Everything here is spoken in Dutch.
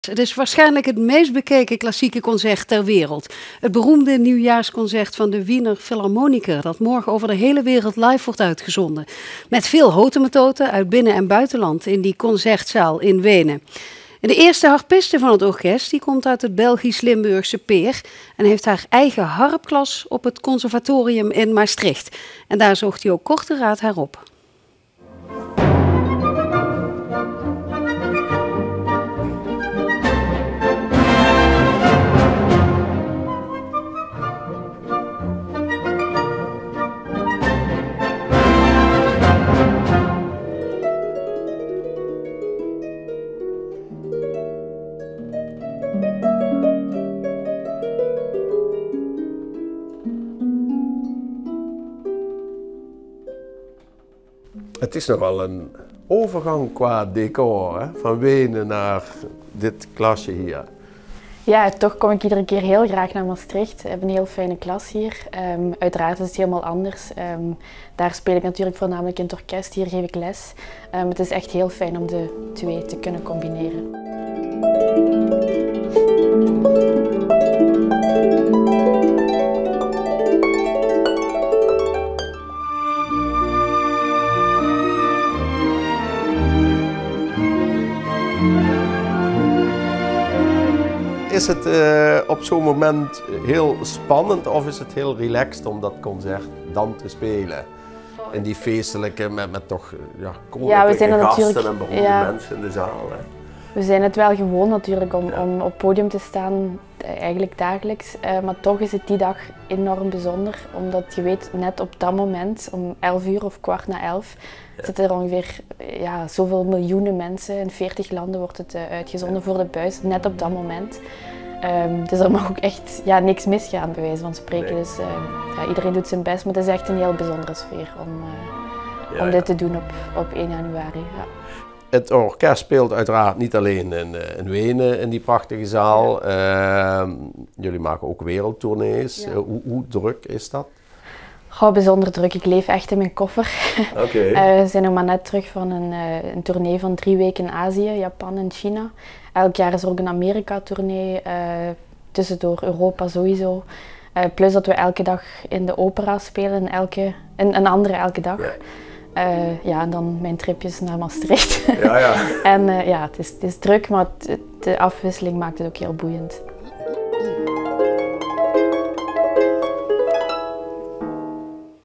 Het is waarschijnlijk het meest bekeken klassieke concert ter wereld. Het beroemde nieuwjaarsconcert van de Wiener Philharmoniker, dat morgen over de hele wereld live wordt uitgezonden. Met veel hotemetoten uit binnen- en buitenland in die concertzaal in Wenen. En de eerste harpiste van het orkest die komt uit het Belgisch-Limburgse Peer en heeft haar eigen harpklas op het conservatorium in Maastricht. En daar zocht Jo Korteraad haar op. Het is nogal een overgang qua decor, hè? Van Wenen naar dit klasje hier. Ja, toch kom ik iedere keer heel graag naar Maastricht. We hebben een heel fijne klas hier. Uiteraard is het helemaal anders. Daar speel ik natuurlijk voornamelijk in het orkest, hier geef ik les. Het is echt heel fijn om de twee te kunnen combineren. Is het op zo'n moment heel spannend of is het heel relaxed om dat concert dan te spelen? In die feestelijke, met toch koninklijke gasten en beroemde mensen in de zaal. Hè? We zijn het wel gewoon natuurlijk om op het podium te staan, eigenlijk dagelijks. Maar toch is het die dag enorm bijzonder, omdat je weet, net op dat moment, om 11 uur of 11:15, zitten er ongeveer zoveel miljoenen mensen. In 40 landen wordt het uitgezonden voor de buis, net op dat moment. Dus er mag ook echt niks misgaan, bij wijze van spreken. Dus iedereen doet zijn best, maar het is echt een heel bijzondere sfeer om dit te doen op 1 januari. Ja. Het orkest speelt uiteraard niet alleen in Wenen, in die prachtige zaal. Jullie maken ook wereldtournees. Ja. Hoe druk is dat? Bijzonder druk. Ik leef echt in mijn koffer. Okay. We zijn nog maar net terug van een tournee van 3 weken in Azië, Japan en China. Elk jaar is er ook een Amerika-tournee, tussendoor Europa sowieso. Plus dat we elke dag in de opera spelen, een andere elke dag. Ja. En dan mijn tripjes naar Maastricht. Ja. En het is druk, maar de afwisseling maakt het ook heel boeiend.